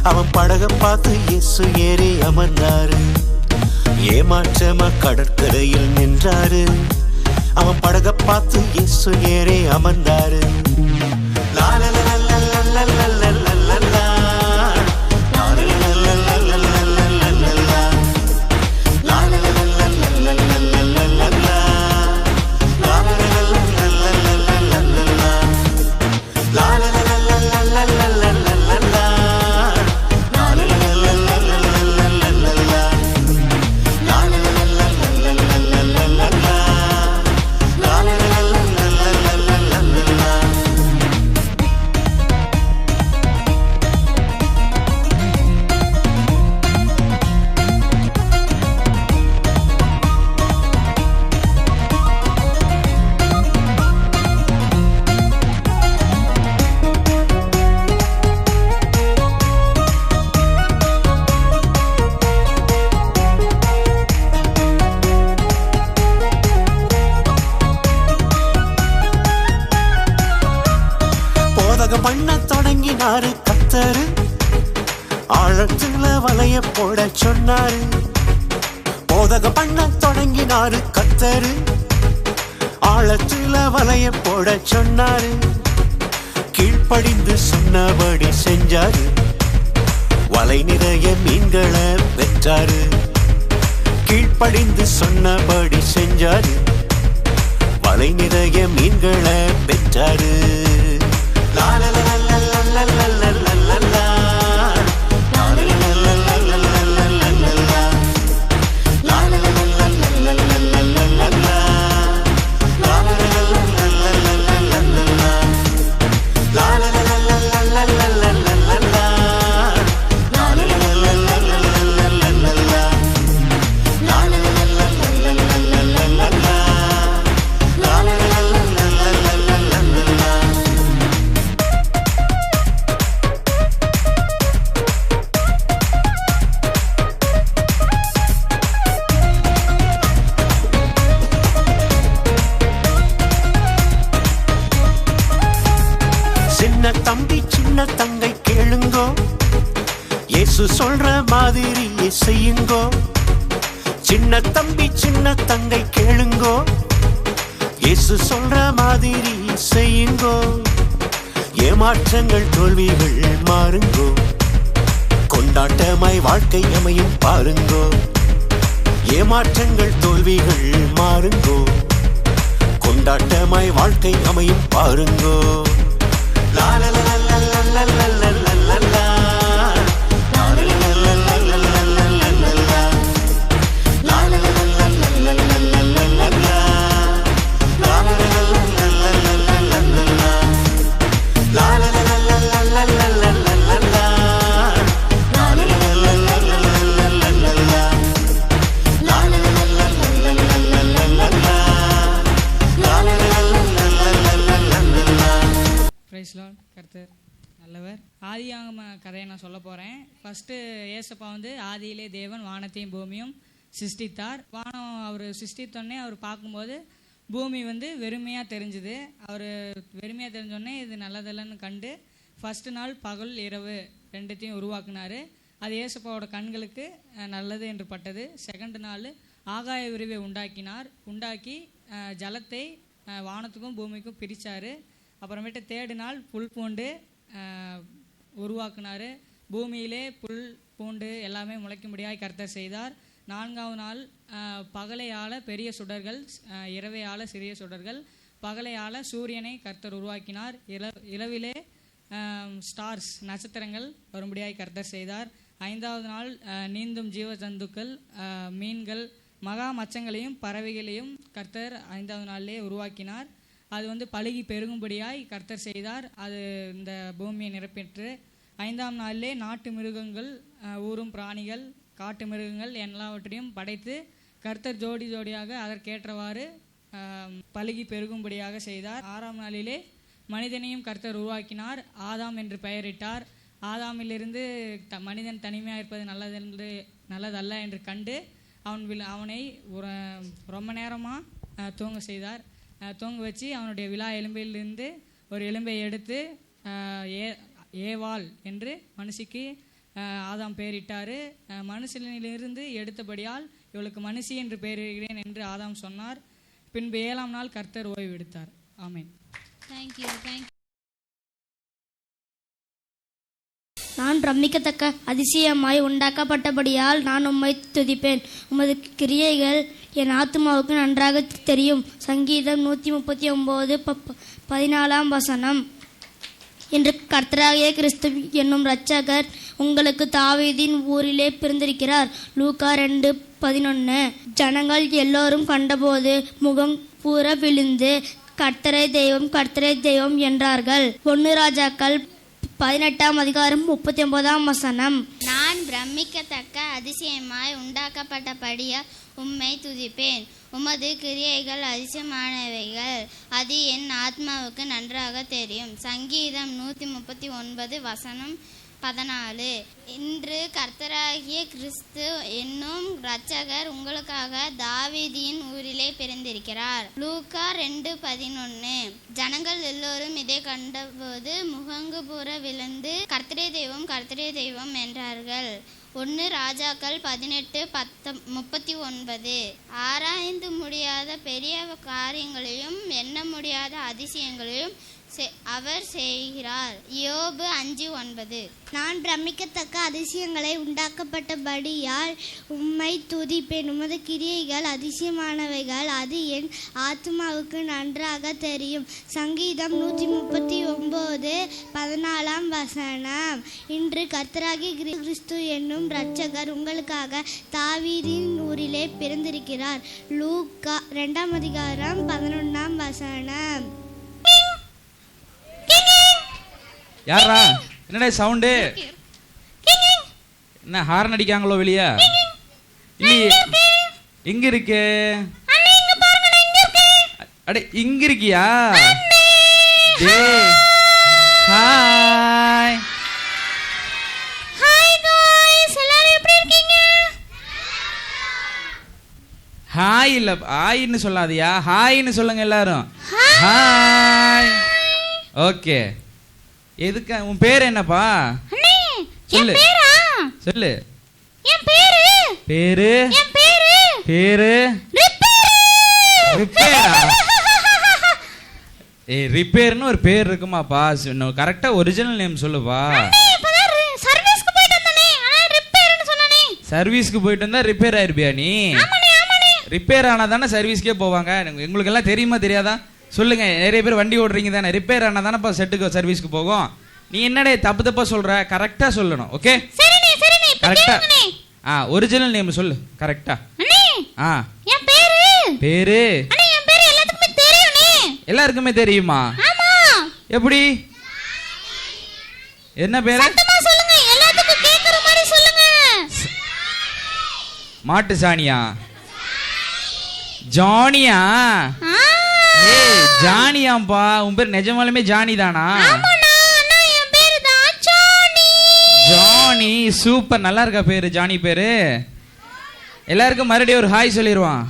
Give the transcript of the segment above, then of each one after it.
அவன் படக பார்த்து இயேசு ஏறி அமர்ந்தாரு. ஏமாற்றமா கடற்கரையில் நின்றாரு. அவன் படக பார்த்து இயேசு ஏறி அமர்ந்தாரு. பண்ண தொடங்கினாரு கர்த்தரு. ஆழத்துல வலைய போட சொன்னாரு. போதக பண்ண தொடங்கினாரு கர்த்தரு. ஆழத்துல வலைய போட சொன்னாரு. கீழ்ப்படிந்து சொன்னபடி செஞ்சாரு. வலை நிறைய மீன்களை பெற்றாரு. கீழ்ப்படிந்து சொன்னபடி செஞ்சாரு. வலை நிறைய மீன்களை பெற்றாரு. சின்ன தம்பி சின்ன தங்கை கேளுங்கோ, இயேசு சொல்ற மாதிரி செய்யுங்கோ. சின்ன தம்பி சின்ன தங்கை கேளுங்கோ, இயேசு சொல்ற மாதிரி செய்யுங்கோ. ஏமாற்றங்கள் தோல்விகள் மாறுங்கோ. கொண்டாட்டமாய் வாழ்க்கை அமையும் பாருங்கோ. ஏமாற்றங்கள் தோல்விகள் மாறுங்கோ. கொண்டாட்டமாய் வாழ்க்கை அமையும் பாருங்கோ. கர்த்தர் நல்லவர். ஆதியாகம கதையை நான் சொல்ல போகிறேன். ஃபஸ்ட்டு ஏசப்பா ஆதியிலே தேவன் வானத்தையும் பூமியும் சிருஷ்டித்தார். வானம் அவர் சிருஷ்டித்தோடனே அவர் பார்க்கும்போது பூமி வெறுமையாக தெரிஞ்சுது. அவர் வெறுமையாக தெரிஞ்சோடனே இது நல்லதில்லைன்னு கண்டு ஃபஸ்ட்டு நாள் பகல் இரவு ரெண்டுத்தையும் உருவாக்குனார். அது ஏசப்பாவோட கண்களுக்கு நல்லது என்று பட்டது. செகண்ட் நாள் ஆகாய விரிவை உண்டாக்கி ஜலத்தை வானத்துக்கும் பூமிக்கும் பிரித்தார். அப்புறமேட்டு தேர்டு நாள் புல் பூண்டு உருவாக்குனார். பூமியிலே புல் பூண்டு எல்லாமே முளைக்கும்படியாக கர்த்தர் செய்தார். நான்காவது நாள் பகலையால் பெரிய சுடர்கள், இரவையால் சிறிய சுடர்கள். பகலையால் சூரியனை கர்த்தர் உருவாக்கினார். இரவிலே ஸ்டார்ஸ் நட்சத்திரங்கள் வரும்படியாக கர்த்தர் செய்தார். ஐந்தாவது நாள் நீந்தும் ஜீவ ஜந்துக்கள், மீன்கள், மகா மச்சங்களையும் பறவைகளையும் கர்த்தர் ஐந்தாவது நாளிலே உருவாக்கினார். அது பழுகி பெருகும்படியாய் கர்த்தர் செய்தார். அது இந்த பூமியை நிரப்பெற்று ஐந்தாம் நாளிலே நாட்டு மிருகங்கள், ஊரும் பிராணிகள், காட்டு மிருகங்கள் எல்லாவற்றையும் படைத்து கர்த்தர் ஜோடி ஜோடியாக அதற்கேற்றவாறு பழுகி பெருகும்படியாக செய்தார். ஆறாம் நாளிலே மனிதனையும் கர்த்தர் உருவாக்கினார். ஆதாம் என்று பெயரிட்டார். ஆதாமிலிருந்து மனிதன் தனிமையாக இருப்பது நல்லதல்ல என்று கண்டு அவனை ரொம்ப நேரமாக தூங்க செய்தார். தூங்க வச்சு அவனுடைய விலா எலும்பிலிருந்து ஒரு எலும்பை எடுத்து ஏவாள் என்று மனுஷிக்கு ஆதாம் பெயரிட்டார். மனுஷனிலிருந்து எடுத்தபடியால் இவளுக்கு மனுஷி என்று பெயரிடுகிறேன் என்று ஆதாம் சொன்னார். பின்பு 7ஆம் நாள் கர்த்தர் ஓய்வு எடுத்தார். ஆமென். தேங்க்யூ. நான் பிரமிக்கத்தக்க அதிசயமாய் உண்டாக்கப்பட்டபடியால் நான் உம்மை துதிப்பேன். உமது கிரியைகள் என் ஆத்துமாவுக்கு நன்றாக தெரியும். சங்கீதம் 139:14 என்று கர்த்தராகிய கிறிஸ்து என்னும் இரட்சகர் உங்களுக்கு தாவீதின் ஊரிலே பிறந்திருக்கிறார். லூக்கா 2:11. ஜனங்கள் எல்லோரும் கண்டபோது முகம் பூர விழுந்து கர்த்தரை தெய்வம் என்றார்கள். 1 ராஜாக்கள் 18:39. நான் பிரமிக்கத்தக்க அதிசயமாய் உண்டாக்கப்பட்டபடியால் உம்மை துதிப்பேன். உமது கிரியைகள் அதிசயமானவைகள், அது என் ஆத்மாவுக்கு நன்றாக தெரியும். சங்கீதம் 139:14. இன்று கர்த்தராகிய கிறிஸ்து என்னும் இரட்சகர் உங்களுக்காக தாவீதின் ஊரிலே பிறந்திருக்கிறார். லூக்கா 2:11. ஜனங்கள் எல்லோரும் இதை கண்டபோது முகங்குப்புற விழுந்து கர்த்தரே தெய்வம் என்றார்கள். 1 ராஜாக்கள் 18:39. ஆராய்ந்து முடியாத பெரிய காரியங்களையும் எண்ண முடியாத அதிசயங்களையும் அவர் செய்கிறார். யோபு 5:9. நான் பிரமிக்கத்தக்க அதிசயங்களை உண்டாக்கப்பட்டபடியால் உம்மை துதிப்பேன். உமது கிரியைகள் அதிசயமானவைகள், அது என் ஆத்மாவுக்கு நன்றாக தெரியும். சங்கீதம் 139:14. இன்று கர்த்தராகிய கிறிஸ்து என்னும் இரட்சகர் உங்களுக்காக தாவீதின் ஊரிலே பிறந்திருக்கிறார். லூக்கா 2:11. யாரா என்னடா சவுண்டு? என்ன ஹார்ன் அடிக்காங்களோ வெளியே? இல்லையே, எங்க இருக்கு? அடே இங்க இருக்கியா? ஹாய் ஹாய் இல்ல ஹாய்ன்னு சொல்லாதியா, ஹாய்ன்னு சொல்லுங்க எல்லாரும். ஹாய். ஓகே, எதுக்கு? உன் பேர் என்னப்பா? சொல்லு சொல்லு. பேரு ரிப்பேரா? ரிப்பேர்னு ஒரு பேர் இருக்குமாப்பா? கரெக்டா ஒரிஜினல் நேம் சொல்லுப்பா. சர்வீஸ்க்கு போயிட்டு வந்தா ரிப்பேர் ஆயிருப்பியா நீ? ரிப்பேர் ஆனா தானே சர்வீஸ்க்கே போவாங்க. உங்களுக்கு எல்லாம் தெரியுமா தெரியாதா? சொல்லுங்க. நிறைய பேர் வண்டி ஓடுறீங்க தானே, ரிப்பேர் ஆனா தானே செட்டுக்கு சர்வீஸ்க்கு போகும். நீ என்னடே தப்பா சொல்ற? கரெக்டா சொல்லணும். ஓகே, கரெக்டா. ஒரிஜினல் நேம் சொல்லு கரெக்டா. பேரு எல்லாருக்குமே தெரியுமா? எப்படி? என்ன பேரு? மாட்டு சாணியா? ஜானியா? ஜானியாம்பா. உன் பேர் நிஜமாலுமே ஜானி தானா? ஜானி. சூப்பர், நல்லா இருக்கா பேரு ஜானி பேரு? எல்லாருக்கும் மறுபடியும் ஒரு ஹாய் சொல்லிடுவான்.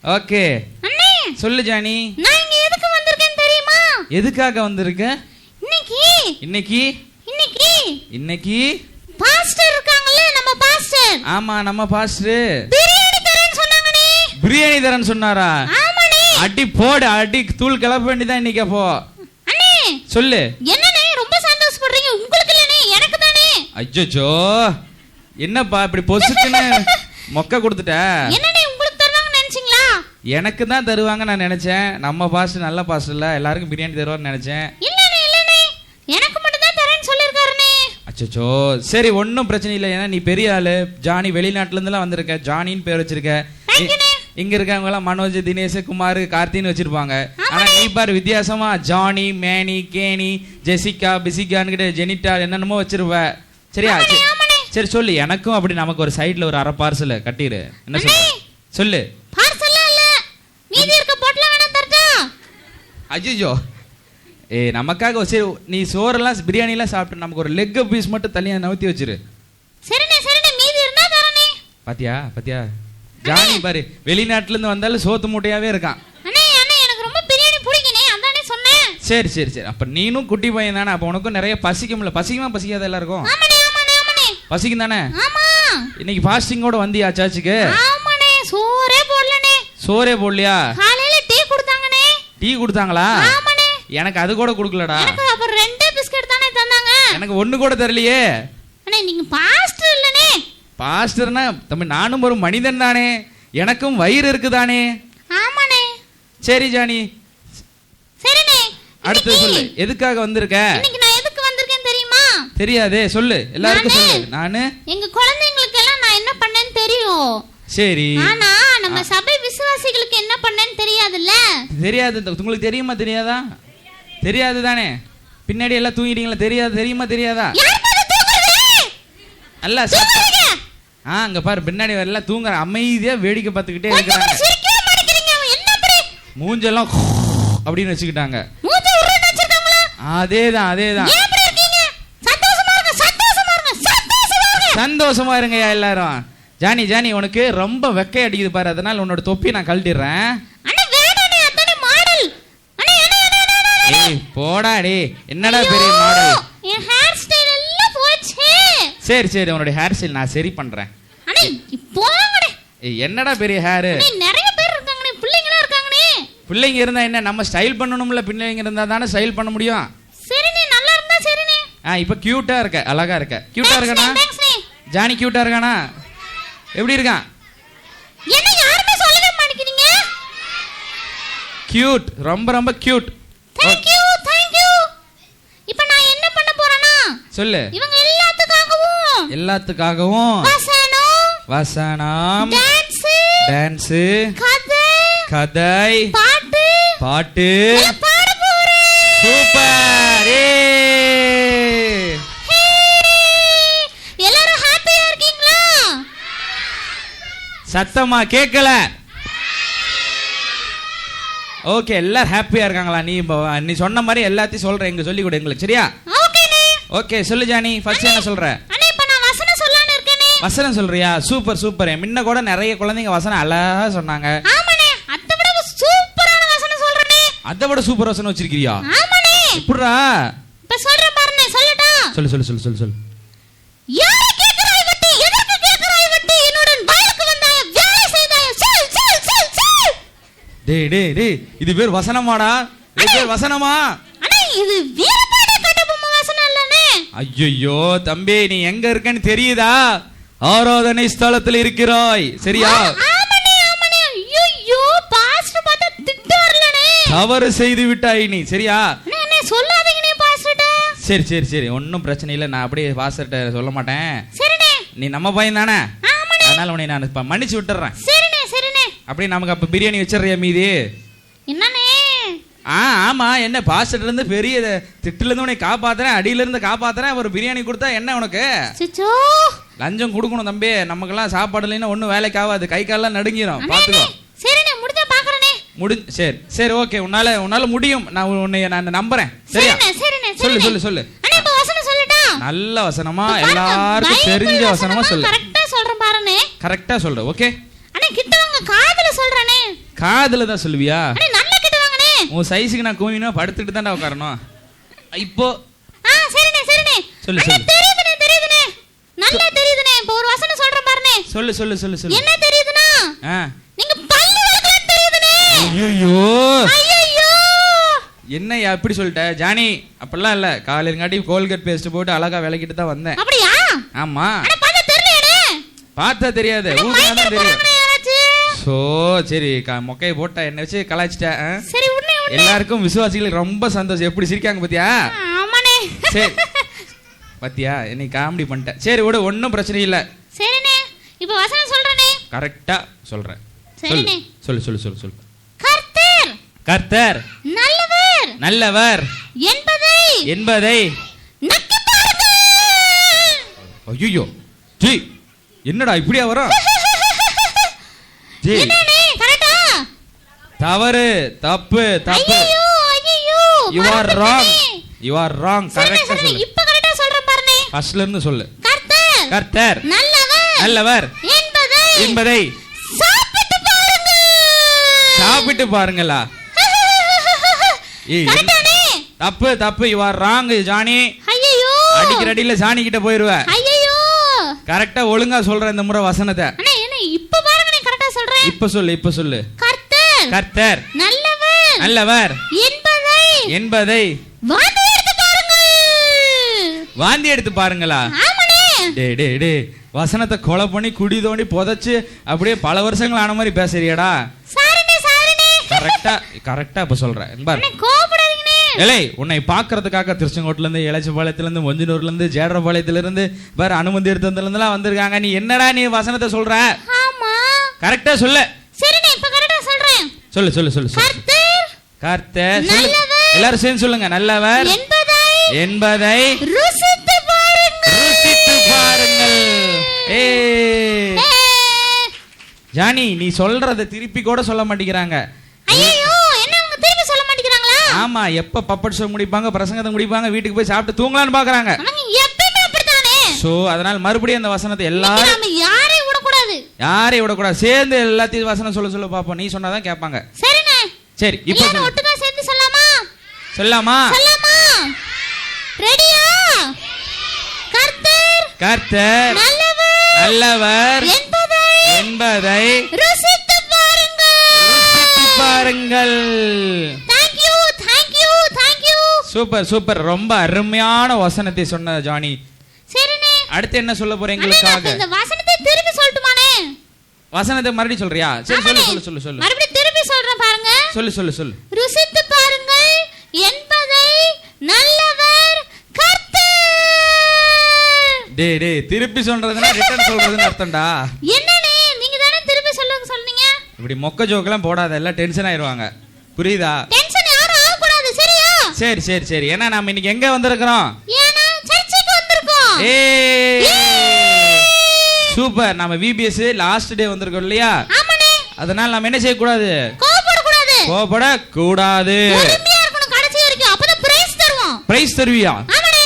ஓகே, சொல்லு ஜானி. எதுக்காக வந்திருக்க இன்னைக்கு? பாஸ்டர் இருக்காங்கல்ல, நம்ம பாஸ்டர். ஆமா, நம்ம பாஸ்டர் பிரியாணி தரேன்னு சொன்னாரா? அடி போடு, அடி தூள் கிளப்ப வேண்டியதான் இன்னைக்கு. அப்போ சொல்லு. என்னண்ணே ரொம்ப சந்தோஷப்படுறீங்க? உங்களுக்கு இல்லனே, எனக்கு தானே. அச்சச்சோ, என்னப்பா இப்படி பொசுக்குன்னு மொக்க கொடுத்துட்ட? என்னண்ணே உங்களுக்கு தருவாங்கன்னு நினைச்சீங்களா? எனக்கு தான் தருவாங்க நான் நினைச்சேன். நம்ம பாஸ்டர் நல்ல பாஸ்டர் இல்ல, எல்லாருக்கும் பிரியாணி தருவார்னு நினைச்சேன். இல்லனே எனக்கு மட்டும் தான் தரேன்னு சொல்லிருக்காருனே. அச்சச்சோ, சரி ஒன்றும் பிரச்சனை இல்லை. ஏன்னா நீ பெரிய ஆளு. ஜானி வெளிநாட்டுல இருந்துலாம் வந்திருக்க, ஜானின்னு பேர் வச்சிருக்க. இங்க இருக்கவங்க எல்லாம் மனோஜ், தினேஷ், குமார், கார்த்தின்னு வச்சிருப்பாங்க. ஆனா நீ பாரு வித்தியாசமா ஜானி, மேனி, கேனி, ஜெசிகா, பிசிகான்னு ஜெனிட்டா என்னென்னமோ வச்சிருவ. சரியா? சரி சொல்லு. எனக்கும் அப்படி நமக்கு ஒரு சைடுல ஒரு 1/2 பார்சல் கட்டிடு. என்ன சொல்லு? பார்சல் இல்ல, மீதி இருக்க பொட்டல வேணா தரட்டா? அஜிஜோ, நமக்காக சரி நீ சோறெல்லாம் பிரியாணி எல்லாம் சாப்பிட்டு நமக்கு ஒரு லெக் பீஸ் மட்டும் தனியா நவுத்தி வச்சிரு. சரிண்ணே மீதி இருந்தா தரனே. பாத்தியா ஜானி பாரு, வெளிநாட்டுல இருந்து வந்தாலும் சோத்து மூட்டையாவே இருக்கான். அண்ணே எனக்கு ரொம்ப பிரியாணி பிடிக்குனே, அதானே சொன்னேன். சரி சரி சரி, அப்ப நீனும் குட்டி பையன் தானே, அப்ப உனக்கும் நிறைய பசிக்கும்ல. பசிக்குமா பசிக்காத எல்லாருக்கும்? ஆமாண்ணே ஆமாண்ணே ஆமாண்ணே. பசிக்கும் தானே? ஆமா. இன்னைக்கு ஃபாஸ்டிங்கோட வந்தியா சர்ச்சுக்கு? ஆமாண்ணே, சோறே போடலண்ணே. சோறே போடலையா? காலையில டீ கொடுத்தாங்கண்ணே. டீ கொடுத்தாங்களா? ஆமாண்ணே. எனக்கு அது கூட கொடுக்கலடா. எனக்கு அப்புறம் 2 பிஸ்கட் தானே தந்தாங்க. எனக்கு ஒண்ணு கூட தரலையே. அண்ணே நீங்க பாஸ்டர் இல்லனே? பாஸ்டர்னா தம்பி நானும் ஒரு மனிதன் தானே, எனக்கும் வயிறு இருக்குதானே. ஆமாண்ணே. சரி ஜானி, சரிண்ணே. அடுத்து சொல்லு, எதுக்காக வந்திருக்க? இன்னைக்கு நான் எதுக்கு வந்திருக்கேன் தெரியுமா? தெரியாதே, சொல்லு, எல்லாருக்கும் சொல்லு. நானு எங்க குழந்தைங்களுக்கு எல்லாம் நான் என்ன பண்ணேன்னு தெரியும். சரி. ஆனா நம்ம சபை விசுவாசிகளுக்கு என்ன பண்ணேன்னு தெரியாதுல்ல? தெரியாது. உங்களுக்கு தெரியுமா தெரியாதா? தெரியாது தானே. பின்னாடி எல்லாம் தூங்கிட்டீங்களா? தெரியாது, தெரியுமா தெரியாதா? அல்ல அங்க பாரு, பின்னாடி எல்லாம் தூங்குற, அமைதியா வேடிக்கை பார்த்துக்கிட்டே இருக்கிறாங்க. மூஞ்செல்லாம் அப்படின்னு வச்சுக்கிட்டாங்க. அதேதான் அதேதான். சந்தோஷமா இருங்கய்யா எல்லாரும். ஜானி ஜானி, உனக்கு ரொம்ப வெக்கை அடிக்குது பாரு, அதனால உன்னோட தொப்பி நான் கழட்டிடுறேன். ஏய் போடா டே, என்னடா பெரிய மாடல். என் ஹேர் ஸ்டைல் எல்லாம் போச்சு. சரி சரி, உன்னோட ஹேர் ஸ்டைல் நான் சரி பண்றேன். அண்ணே போங்கடே. ஏய் என்னடா பெரிய ஹேர். அண்ணே நிறைய பேர் இருக்காங்கனே, பிள்ளைங்களா இருக்காங்கனே. பிள்ளைங்க இருந்தா என்ன, நம்ம ஸ்டைல் பண்ணணும்ல. பிள்ளைங்க இருந்தா தானே ஸ்டைல் பண்ண முடியும். சரினே, நல்லா இருந்தா சரினே. இப்ப கியூட்டா இருக்க, அழகா இருக்க. கியூட்டா இருக்கானா ஜானி? கியூட்டா இருக்கானா? எப்படி இருக்கான்? என்ன யாருமே சொல்லவே மாட்டீங்க? கியூட், ரொம்ப ரொம்ப cute. Thank you, thank you. இப்போ நான் என்ன பண்ண போறேனா? சொல்லு. இவங்க எல்லாத்துக்காகவும் வசனம், வசனம், டான்ஸ், கதை, பாட்டு பாட போறேன். சூப்பர். எல்லாரும் ஹாப்பியா இருக்கீங்களா? சத்தமா கேட்கல. ஓகே, எல்லாரும் ஹாப்பியா இருக்காங்களா? நீ சொன்ன மாதிரி எல்லாத்தையும் சொல்ற, எங்க சொல்லி கொடு எங்களுக்கு, சரியா? ஓகே சொல்லு ஜானி, ஃபர்ஸ்ட் என்ன சொல்ற? அண்ணே இப்ப நான் வசனம் சொல்லலாம்னு இருக்கேனே. வசனம் சொல்றியா? Super super. முன்ன கூட நிறைய குழந்தைங்க வசனம் அழகா சொன்னாங்க. ஆமாண்ணே, அதை விட சூப்பரான வசனம் சொல்றேனே. அதை விட சூப்பர் வசனம் வச்சிருக்கியா? ஆமாண்ணே. எப்படிடா? இப்ப சொல்றேன் பாருங்க, சொல்லட்டா? சொல்லு சொல்லு சொல்லு சொல்லு சொல்லு. யாரை கேக்குறாய் வட்டி? எதற்கு கேக்குறாய் வட்டி? என்னுடன் வயலுக்கு வந்தாய, வேலை செய்தாய, சொல் சொல் சொல் சொல். டேய் டேய் டேய், இது பேர் வசனமாடா? இது பேர் வசனமா? அண்ணே இது வீரபாண்டிய கட்டபொம்ம வசனம் இல்லனே. ஐயோ தம்பி, நீ எங்க இருக்கன்னு தெரியுதா? ஆராதனை ஸ்தலத்தில் இருக்கிறாய், சரியா? ஆமாண்ணே ஆமாண்ணே. ஐயோ பாஸ்டர் பார்த்தா திட்டார்லனே. தவறு செய்து விட்டாய் நீ, சரியா? அண்ணே சொல்லாதீங்கனே பாஸ்டர்ட்ட. சரி சரி சரி, ஒன்றும் பிரச்சனை இல்லை, நான் அப்படியே பாஸ்டர்ட்ட சொல்ல மாட்டேன். சரிண்ணே. நீ நம்ம பையன் தானே, ஆமாண்ணே. அதனால உன்னை நான் இப்ப மன்னிச்சு விட்டுறேன். சரிண்ணே சரிண்ணே. அப்படியே நமக்கு அப்ப பிரியாணி வச்சிடறியா மீதி? என்னண்ணே? ஆமா, என்ன பாஸ்டர்ல இருந்து பெரிய திட்டுல இருந்து உன்னை காப்பாத்துறேன், அடியில இருந்து காப்பாத்துறேன், ஒரு பிரியாணி கொடுத்தா என்ன உனக்கு? சிச்சோ லஞ்சம் கொடுக்கணும் தம்பி, நமக்கெல்லாம் சாப்பாடு இல்லைன்னா ஒன்றும் வேலைக்கு ஆகாது, கை காலெல்லாம் நடுங்கிரும், பாத்துக்கோ. சரிண்ணே, முடிஞ்சா பாக்குறேனே. சரி சரி ஓகே, உன்னால முடியும், நான் நம்புறேன், சரியா? சரிண்ணே. சொல்லு சொல்லு சொல்லு. அண்ணே இப்ப வசனம் சொல்லட்டா? நல்ல வசனமா, எல்லாருக்கும் தெரிஞ்ச வசனமா சொல்லு. கரெக்ட்டா சொல்றேன் பாருண்ணே. கரெக்டா சொல்லு, ஓகே? அண்ணே கிட்ட வாங்க, காதுல சொல்றேனே. காதுல தான் சொல்லுவியா? அண்ணே நல்லா கிட்ட வாங்கனே. உன் சைஸுக்கு நான் கூவினா படுத்துட்டு தான்டா உட்காரணும். இப்போ சரிண்ணே சரிண்ணே. சொல்லு அண்ணே சொல்லு. தெரியுதுண்ணே நல்லா தெரியுதுண்ணே. இப்போ ஒரு வசனம் சொல்றேன் பாருண்ணே. சொல்லு சொல்லு சொல்லு சொல்லு. என்ன தெரியுதுனா? நீங்க பல்லு விளக்குறது தெரியுதுண்ணே. ஐயோ என்ன எப்படி சொல்லிட்ட ஜானி? அப்பெல்லாம் இல்ல, காலையிலங்காட்டி கோல்கேட் பேஸ்ட் போட்டு அழகா விளக்கிட்டு தான் வந்தேன். அப்படியா? ஆமா. அட பார்த்தா தெரியலடே. பார்த்தா தெரியாது, ஊதுனா தெரியும். சோ சரி, மொக்கையை போட்டா என்ன வச்சு கலாய்ச்சிட்ட. சரி உடனே எல்லாருக்கும் விசுவாசிகளுக்கு ரொம்ப சந்தோஷம். எப்படி சிரிக்காங்க பாத்தியா? ஆமாண்ணே. சரி பாத்தியா, என்னை காமெடி பண்ணிட்டேன். சரி விடு, ஒன்றும் பிரச்சனை இல்ல. சரிண்ணே, இப்போ வசனம் சொல்றேனே. கரெக்டா சொல்றேன். சரிண்ணே. சொல்லு சொல்லு சொல்லு சொல்லு. கர்த்தர் கர்த்தர் நல்லவர் நல்லவர் என்பதை நக்கி பாருங்கள். ஐயோ ஜி, என்னடா இப்படியா வரும்? ஜி என்னண்ணே கரெக்ட்டா? தவறு, தப்பு தப்பு. ஐயோ ஐயோ you are wrong, you are wrong. கரெக்ட்டா சொல்லு. இப்போ கரெக்ட்டா சொல்றேன் பாருங்க. ஃபர்ஸ்ட்ல இருந்து சொல்லு. கர்த்தர் நல்லவர் என்பதை சாப்பிட்டு பாருங்கள். சாப்பிட்டு பாருங்களா? தப்பு தப்பு, யூ ஆர் ராங் ஜானி. ஐயோ அடிக்கிற அடியில ஜானி கிட்ட போயிருவ. ஐயோ கரெக்டா ஒழுங்கா சொல்ற இந்த முறை வசனத்தை. அண்ணா என்ன இப்ப பாருங்க நான் கரெக்ட்டா சொல்றேன். இப்ப சொல்லு. கர்த்தர் கர்த்தர் நல்லவர் என்பதை வாந்தி எடுத்து பாருங்களா? வாந்தி எடுத்து பாருங்களா? டே வசனத்தை கொலை பண்ணி குடி தோண்டி புதைச்சு அப்படியே பல வருஷங்கள் ஆன மாதிரி பேசுறியடா. கரெக்டா இப்ப சொல்றேன். ஏலே, உன்னை பாக்குறதுக்காக திருச்செங்கோட்டுல இருந்து, இளைச்சபாளையத்துல இருந்து, மொஞ்சனூர்ல இருந்து, ஜேடரபாளையத்துல இருந்து, வேற அனுமதி எடுத்ததுல இருந்து எல்லாம் வந்திருக்காங்க. நீ என்னடா நீ வசனத்தை சொல்ற? கரெக்டா சொல்லு. சொல்லு. கர்த்தர் எல்லாரும் சேர்ந்து சொல்லுங்க. நல்லவர் என்பதை ருசித்து பாருங்கள். ஜானி, நீ சொல்றத திருப்பி கூட சொல்ல மாட்டேங்கிறாங்க. ஆமா, எப்ப பப்பட் ஷோ முடிப்பாங்க, பிரசங்கத்தை முடிப்பாங்க, வீட்டுக்கு போய் சாப்பிட்டு தூங்கலான்னு பாக்குறாங்க. சோ அதனால மறுபடியும் அந்த வசனத்தை எல்லாரும் யாரையும் விடக்கூடாது, சேர்ந்து எல்லாத்தையும் வசனம் சொல்ல பாப்போம். நீ சொன்னாதான் கேட்பாங்க. சரி, இப்போ சொல்லாமா? கர்த்தர் நல்லவர் என்பதை ருசித்து பாருங்கள். சூப்பர். ரொம்ப அருமையான வசனத்தை சொன்ன ஜானி. அடுத்து என்ன சொல்ல போற எங்களுக்காக? வசனத்தை மறுபடியும் சொல்றியா? சரி, சொல்லு. மறுபடியும் திருப்பி சொல்றேன் பாருங்க. சொல்லு. ருசித்து பாருங்கள் என்பதை நல்லவர் கர்த்தர். டேய் திருப்பி சொல்றதுனா ரிட்டர்ன் சொல்றதுன்னு அர்த்தம்டா. என்னனே நீங்க தானே திருப்பி சொன்னீங்க. இப்படி மொக்க ஜோக்கெல்லாம் போடாத, எல்லாம் டென்ஷன் ஆயிருவாங்க. புரியுதா? டென்ஷன் யாரும் ஆக கூடாது, சரியா? சரி. ஏன்னா நாம இன்னைக்கு எங்க வந்திருக்கோம்? ஏனா சர்ச்சுக்கு வந்திருக்கோம். சூப்பர். நம்ம VBS லாஸ்ட் டே வந்திருக்கோம் இல்லையா? ஆமாண்ணே. அதனால நாம என்ன செய்ய கூடாது? கோபப்பட கூடாது. பொறுமையா இருக்கணும் கடைசி வரைக்கும். அப்பதான் பிரைஸ் தருவோம். பிரைஸ் தருவியா? ஆமாண்ணே.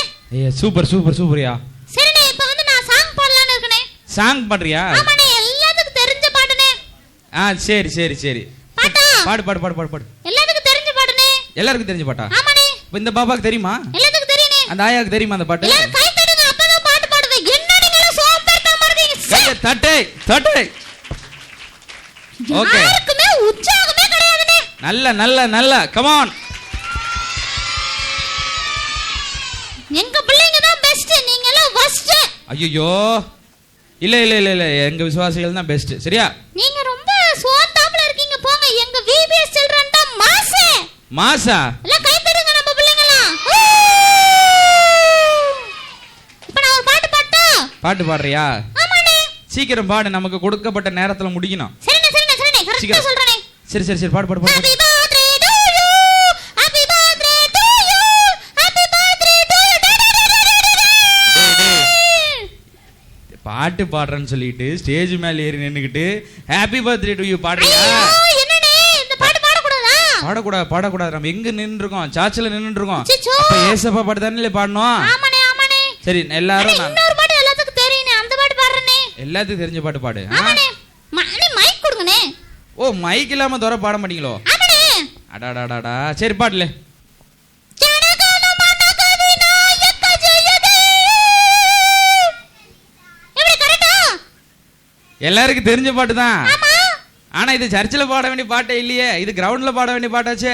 சூப்பர்யா. சரிண்ணே, இப்போ வந்து நான் சாங் பாடலாம்னு இருக்கனே. சாங் பாடுறியா? ஆமாண்ணே, எல்லாத்துக்கும் தெரிஞ்ச பாட்டுனே. சரி. பாட்டா? பாடு. எல்லாத்துக்கும் தெரிஞ்ச பாட்டுனே. எல்லாருக்கும் தெரிஞ்ச பாட்டா? ஆமாண்ணே. இந்த பாபாக்கு தெரியுமா? எல்லாத்துக்கும் தெரியுனே. அந்த ஆயாக்கு தெரியுமா அந்த பாட்டு? எல்லாரும் கை தட்டுங்க, அப்பதான் பாட்டு பாடுவேன். என்னடி நீங்க சோம்பேறித்தனமா இருக்கீங்க. தட்டை. ஓகே. யாருக்குமே உற்சாகமே கிடையாதுனே. நல்ல கம் ஆன். எங்க பிள்ளைங்க தான் பெஸ்ட், நீங்க எல்லாம் வர்ஸ்ட். ஐயோ, இல்ல எங்க விசுவாசிகள் தான் பெஸ்ட். சரியா? நீங்க ரொம்ப சோத்தாப்ல இருக்கீங்க போங்க. எங்க VBS சில்ட்ரன் தான் மாசா. எல்லாம் கை தட்டுங்க நம்ம பிள்ளைங்கலாம். இப்போ நான் ஒரு பாட்டு பாட்டா? பாட்டு பாடுறியா? ஆமாண்ணே. சீக்கிரம் பாடு, நமக்கு கொடுக்கப்பட்ட நேரத்துல முடிக்கணும். சரிண்ணே கரெக்ட்டா சொல்றேனே. சரி பாடு. Happy birthday to you. Happy birthday to you. Happy birthday to you. பாட்டு பாடுறேன்னு சொல்லிட்டு ஸ்டேஜ் மேல ஏறி நின்னுக்கிட்டு ஹாப்பி பர்த்டே டு யூ பாடுறியா? என்னனே, இந்த பாட்டு பாடக்கூடாதா? பாடக்கூடாது. நம்ம எங்க நின்னு இருக்கோம்? சர்ச்சில் நின்னு இருக்கோம். அச்சச்சோ. அப்ப ஏசப்பா பாட்டு தானே பாடணும். ஆமாண்ணே. சரி, எல்லாரும் இன்னொரு பாட்டு எல்லாத்துக்கும் தெரியுனே, அந்த பாட்டு பாடுறேனே. எல்லாத்துக்கும் தெரிஞ்ச பாட்டு பாடு. ஆமாண்ணே. மைக் கொடுங்கனே. ஓ, மைக் இல்லாம தோற பாட மாட்டீங்களோ? ஆமாண்ணே. அடாடாடாடா. சரி, பாடல. எல்லாருக்கும் தெரிஞ்ச பாட்டு தான். ஆனா இது சர்ச்சில் பாட வேண்டிய பாட்டே இல்லையே, இது கிரவுண்ட்ல பாட வேண்டிய பாட்டாச்சே.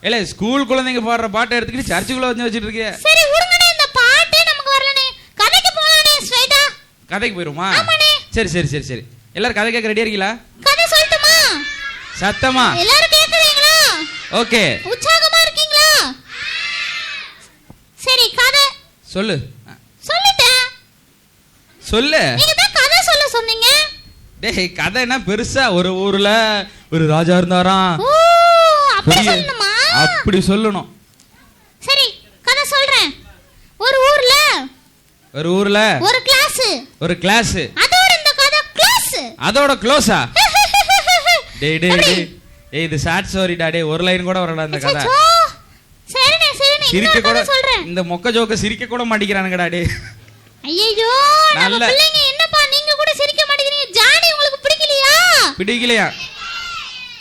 இல்ல, ஸ்கூல் குழந்தைங்க பாடுற பாட்டை எடுத்துக்கிட்டு சர்ச்சுக்குள்ள வந்து வச்சிட்டு இருக்கே. சரி விடுங்கனே, இந்த பாட்டே நமக்கு வரலனே. கதைக்கு போலானே ஸ்ட்ரைட்டா. கதைக்கு போயிருமா? சரி. எல்லாரும் கதை கேட்க ரெடியா இருக்கீங்களா? கதை சொல்லட்டுமா? சத்தமா எல்லாரும் கேக்குறீங்களா? ஓகே. உற்சாகமா இருக்கீங்களா? சரி, கதை சொல்லு. சொல்லிட்டேன். சொல்லு. நீங்க தான் கதை சொல்ல சொன்னீங்க. டேய், கதைனா பெருசா ஒரு ஊர்ல ஒரு ராஜா இருந்தாராம். ஓ, அப்படி சொல்லணுமா? அப்படி சொல்லணும். சரி, கதை சொல்றேன். ஒரு ஊர்ல ஒரு கிளாஸ். அதோட இந்த கதை க்ளோஸ். அதோட க்ளோஸா? டேய் இது ஷார்ட் ஸ்டோரிடா. டேய், ஒரு லைன் கூட வரல இந்த கதை. சரினே சிரிக்க கூட சொல்றேன். இந்த மொக்க ஜோக்க சிரிக்க கூட மாட்டேங்கிறானுங்கடா. டேய், ஐயோ, நம்ம பிள்ளைங்க என்னப்பா நீங்க கூட சிரிக்க மாட்டேங்கிறீங்க? ஜானி உங்களுக்கு பிடிக்கலையா?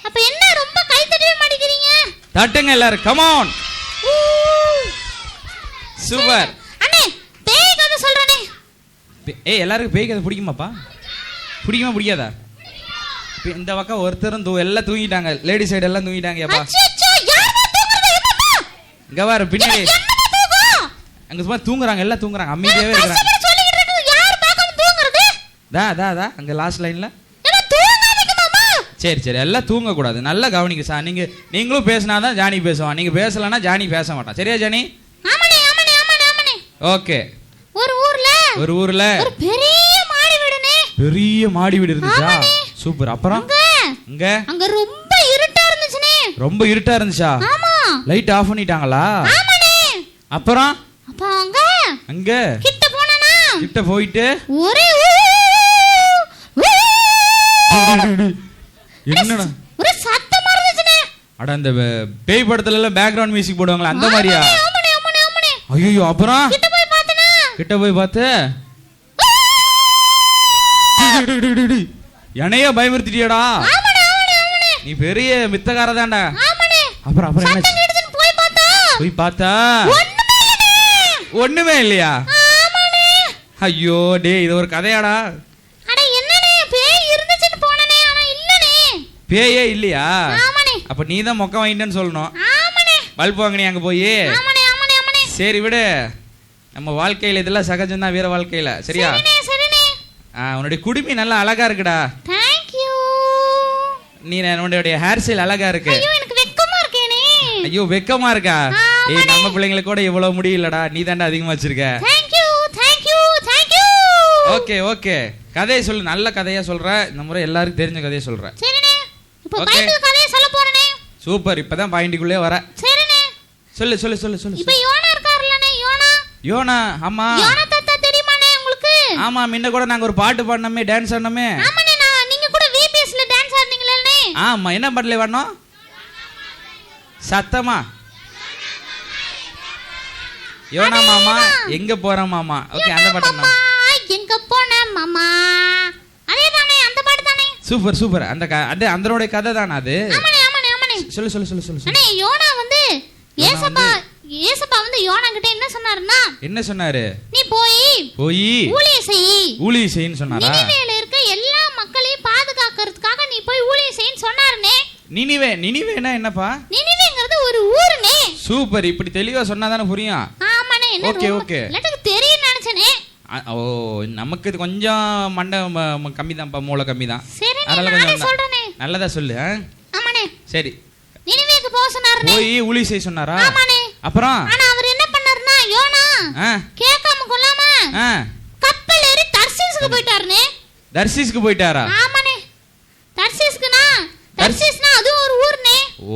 அப்ப என்ன ரொம்ப கை தட்டவே மாட்டேங்கிறீங்க? தட்டுங்க எல்லாரும், கம் ஆன். சூப்பர். அண்ணே பேய் கதை சொல்றனே. ஏய் எல்லாருக்கும் பேய் கதை பிடிக்குமாப்பா? பிடிக்குமா பிடிக்காதா? இந்த பக்கம் ஒருத்தரும் எல்லாம் தூங்கிட்டாங்க, லேடி சைடு எல்லாம் தூங்கிட்டாங்கப்பா. அச்சச்சோ யாரா தூங்குறது என்னப்பா? இங்க பாரு பின்னாடி என்னப்பா தூங்கும்? அங்க சும்மா தூங்குறாங்க, எல்லாம் தூங்குறாங்க, அமைதியாவே இருக்காங்க. சொல்லிட்டு இருக்கு யார் பாக்காம தூங்குறது? தா அங்க லாஸ்ட் லைன்ல. என்ன தூங்காதீங்க மாமா. சரி எல்லாம் தூங்க கூடாது, நல்லா கவனிங்க சார். நீங்களும் பேசினாதான் ஜானி பேசுவான், நீங்க பேசலன்னா ஜானி பேச மாட்டான். சரியா ஜானி? ஆமாண்ணே ஆமாண்ணே ஆமாண்ணே ஆமாண்ணே. ஓகே. ஒரு ஊர்ல ஒரு பெரிய மாடி வீடுனே. பெரிய மாடி வீடு இருந்துச்சா? சூப்பர். அப்புறம் அங்க ரொம்ப இருட்டா இருந்துச்சுனே. ரொம்ப இருட்டா இருந்துச்சா? ஆமா. லைட் ஆஃப் பண்ணிட்டாங்களா? ஆமாண்ணே. அப்புறம் அப்ப அங்க கிட்ட போனானா? கிட்ட போயிட்டு ஒரே என்னடா ஒரு சத்தமா இருந்துச்சுனே. அட அந்த பேய் படத்துல எல்லாம் பேக்ரவுண்ட் மியூசிக் போடுவாங்களா அந்த மாதிரியா? ஆமாண்ணே ஆமாண்ணே ஆமாண்ணே. ஐயோ அப்புறம் கிட்ட போய் பார்த்தனா? கிட்ட போய் பார்த்து என்னைய பயமுறுத்திட்டியடா? ஆமாண்ணே ஆமாண்ணே ஆமாண்ணே. நீ பெரிய மித்தகாரதான்டா. ஆமாண்ணே. அப்புறம் என்ன சத்தம் கேட்டுச்சுன்னு போய் பார்த்தா ஒண்ணுமே இல்லையா? ஆமாண்ணே. ஐயோ டேய் இது ஒரு கதையாடா? அட என்னண்ணே பேய் இருந்துச்சுன்னு போனனே ஆனா இல்லனே. பேயே இல்லையா? ஆமாண்ணே. அப்ப நீ தான் மொக்க வாங்கிட்டேன்னு சொல்லணும். ஆமாண்ணே. பல்ப் வாங்கினே அங்க போய். ஆமாண்ணே ஆமாண்ணே ஆமாண்ணே. சரி விடு, நம்ம வாழ்க்கையில இதெல்லாம் சகஜம் தான், வீர வாழ்க்கையில. சரியா? சரிண்ணே. உன்னுடைய குடுமி நல்லா அழகா இருக்குடா. Thank you. நீ உன்னுடைய ஹேர் ஸ்டைல் அழகா இருக்கு. ஐயோ எனக்கு வெக்கமா இருக்கேனே. ஐயோ வெக்கமா இருக்கா? ஏய் நம்ம பிள்ளைங்களுக்கு கூட இவ்வளவு முடியலடா, நீ தாண்டா அதிகமா வச்சிருக்க. Thank you. Thank you. Thank you. Okay கதையை சொல்லு, நல்ல கதையா சொல்ற. இந்த முறை எல்லாருக்கும் தெரிஞ்ச கதையை சொல்ற. சரிண்ணே. இப்போ பைபிள் கதையை சொல்ல போறேனே. சூப்பர், இப்பதான் பாயிண்ட்க்குள்ளே வர. சரிண்ணே. சொல்லு. இப்போ யோனா இருக்காருலனே. யோனா? ஆமா. யோனா தாத்தா தெரியுமானே உங்களுக்கு? ஆமா, முன்ன கூட நாங்க ஒரு பாட்டு பாடுனோமே, டான்ஸ் ஆடுனோமே. ஆமாண்ணே. நீங்க கூட விபிஎஸ்ல டான்ஸ் ஆடுனீங்களே. ஆமா, என்ன பாட்டுல பாடணும்? சத்தமா. யோனா மாமா எங்க போற மாமா. ஓகே அந்த பாட்டு மாமா எங்க போன மாமா. அதேதானே அந்த பாட்டு தானே. சூப்பர். அந்த அந்தரோட கதை தானா அது? ஆமாண்ணே. சொல்லு. அண்ணே யோனா வந்து ஏசப்பா வந்து யோனா கிட்ட என்ன சொன்னாரு? நீ போய் ஊழியம் செய்யின்னு சொன்னாரா? நினிவேல இருக்க எல்லா மக்களையும் பாதுகாக்கிறதுக்காக நீ போய் ஊழியம் செய்யின்னு சொன்னாருனே. நினிவேனா என்னப்பா? நினிவேங்கிறது ஒரு ஊருனே. சூப்பர், இப்படி தெளிவா சொன்னாதானே புரியும். ஆமாண்ணே. ஓகே. எனக்கு தெரியும் நினைச்சனே. ஓ நமக்கு இது கொஞ்சம் மண்டை கம்மி தான்ப்பா, மூளை கம்மி தான். அதனால கொஞ்சம் சொல்றேனே. நல்லதா சொல்லு. ஆமாண்ணே. சரி. நினிவேக்கு போக சொன்னாருனே. போய் ஊழியம் செய்ய சொன்னாரா? ஆமாண்ணே. அப்புறம் ஆனா அவர் என்ன பண்ணாருன்னா யோனா கேட்காம கொள்ளாம கப்பல் ஏறி தர்சீஸ்க்கு போயிட்டாருனே. தர்சீஸ்க்கு போயிட்டாரா? ஆமாண்ணே. தர்சீஸ்னா அது ஒரு ஊர்னே. ஓ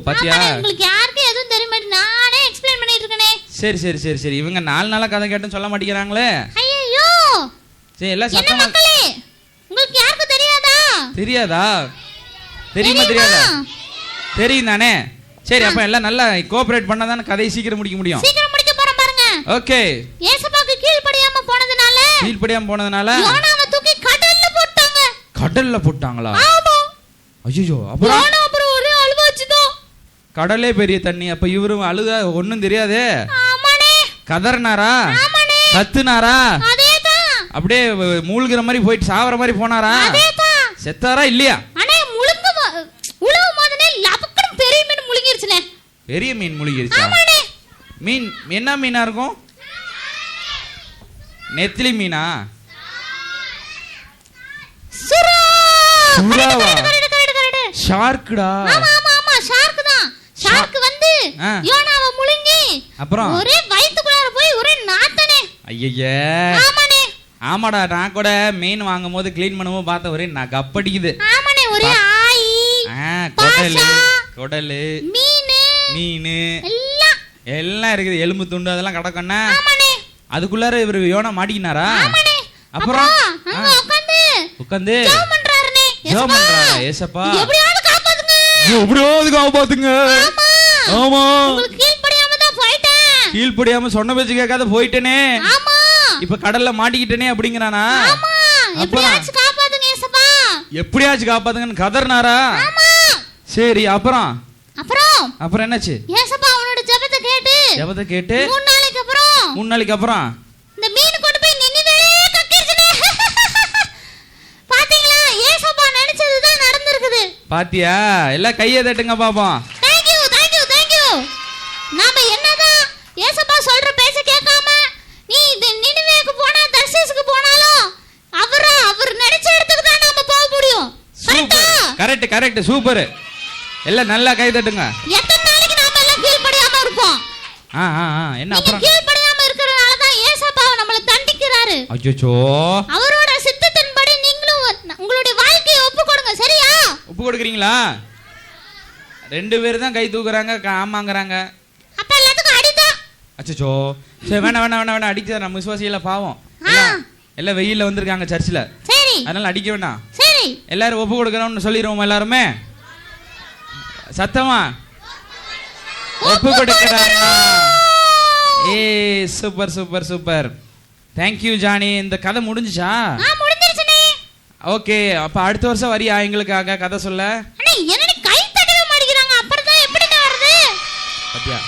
பாத்தியா? உங்களுக்கு யாருக்கு எதுவும் தெரிய மாட்டேங்குது, நானே எக்ஸ்பிளைன் பண்ணிட்டு இருக்கனே. சரி இவங்க 4 நாளா கதை கேட்டுன்னு சொல்ல மாட்டேங்கிறாங்களே. ஐயோ சரி எல்லாம் சத்தமா. உங்களுக்கு யாருக்கு தெரியாதா? தெரியாதா? தெரியும் தானே. சரி அப்ப எல்லாம் நல்லா கோஆபரேட் பண்ணாதானே கதையை சீக்கிரம் முடிக்க முடியும். சீக்கிரம் முடிக்க போறோம் பாருங்க. ஓகே. ஏசப்பாக்கு கீழ்ப்படியாம போனதுனால யோனாவை தூக்கி கடல்ல போட்டாங்க. ஆமா. ஐயோ அப்புறம் ஒரே அழுவாச்சுதான். கடலே பெரிய தண்ணி. அப்ப இவரும் அழுதா ஒண்ணும் தெரியாதே. ஆமாண்ணே. கதறினாரா? ஆமாண்ணே. கத்துனாரா? அதேதான். அப்படியே மூழ்கிற மாதிரி போயிட்டு சாவற மாதிரி போனாரா? அதேதான். செத்தாரா இல்லையா? அண்ணே உலவு மாதினே லபக்கன பெரிய மீன் முழுங்கிருச்சுனே. பெரிய மீன் முழுங்கிருச்சா? ஆமாண்ணே. மீன் என்ன மீனா இருக்கும்? நெத்திலி மீனா? சுறாவா? ஷார்க்டா? ஆமா ஷார்க் தான். ஷார்க் வந்து யோனாவை முழுங்கி அப்புறம் ஒரே வயித்துக்குள்ளார போய் ஒரே நாத்தனே. ஐயையே. ஆமாண்ணே. ஆமாடா, நான் கூட மீன் வாங்கும்போது க்ளீன் பண்ணும்போது பார்த்த ஒரே கப்படிக்குது. ஆமாண்ணே. ஒரே ஆயி குடலு மீன் எல்லாம் இருக்குது, எலும்பு துண்டு அதெல்லாம் கிடக்குன்னா. ஆமாண்ணே. அதுக்குள்ளார இவரு யோனா மாட்டிக்கினாரா? ஆமாண்ணே. அப்புறம் அங்க உட்கார்ந்து ஜெபம் பண்றாருனே. ஏசப்பா எப்படியாவது காப்பாத்துங்க. ஆமா. உங்களுக்கு கீழ்ப்படியாம தான் போயிட்டேன். கீழ்ப்படியாம சொன்ன பேச்சு கேட்காத போயிட்டேனே. ஆமா. இப்ப கடல்ல மாட்டிக்கிட்டேனே அப்படிங்கறானா? ஆமா. எப்படியாச்சும் காப்பாத்துங்க ஏசப்பா. எப்படியாச்சும் காப்பாத்துங்கன்னு கதறினாரா? ஆமா. சரி அப்புறம் என்னாச்சு? ஏசப்பா அவனோட ஜெபத்தை கேட்டு 3 நாளைக்கு அப்புறம் 3 நாளைக்கு அப்புறம் இந்த மீன் கொண்டு போய் நினிவேலே கக்கிருச்சுனே. பாத்தீங்களா? ஏசப்பா நினைச்சதுதான் நடந்துருக்குது. பாத்தியா? எல்லாம் கையை தட்டுங்க பாப்போம். Thank you. நாம என்னதான் ஏசப்பா சொல்ற பேச்ச கேட்காம நீ நினிவேக்கு போனா தர்சீசுக்கு போனாலும் அவர் நினைச்ச இடத்துக்கு தான் நாம போக முடியும். Correct super. எல்லாம் நல்லா கை தட்டுங்க. எத்தனை நாளைக்கு நாம எல்லாம் கீழ்ப்படியாம இருப்போம்? என்ன அப்புறம் கீழ்ப்படியாம இருக்கறனால தான் ஏசப்பா நம்மள தண்டிக்கிறாரு. அச்சச்சோ. அவரோட சித்தத்தின்படி நீங்களும் உங்களுடைய வாழ்க்கையை ஒப்பு கொடுங்க. சரியா? ஒப்பு கொடுக்குறீங்களா? 2 பேர் தான் கை தூக்குறாங்க, ஆமாங்கறாங்க. அப்ப எல்லாத்துக்கும் அடிதான். அச்சச்சோ. சரி வேணாம் அடிக்க நம்ம விசுவாசிகள பாவம். எல்லாம் வெயில்ல வந்திருக்காங்க சர்ச்சில். சரி. அதனால அடிக்க வேண்டாம். சரி. எல்லாரும் ஒப்பு கொடுக்கறோம்னு சொல்லிடுவோம். எல்லாருமே சத்தமா ஒப்பு கொடுக்கறாங்க. சூப்பர். Thank you Johnny. இந்த கதை முடிஞ்சுச்சா? முடிஞ்சிருச்சுனே. ஓகே, அப்ப அடுத்த வருஷம் வரியா எங்களுக்காக கதை சொல்ல? அண்ணே என்னடி கை தட்டவே மாட்டேங்கறாங்க. அப்புறம் தான் எப்படிங்க வருது? பாத்தியா?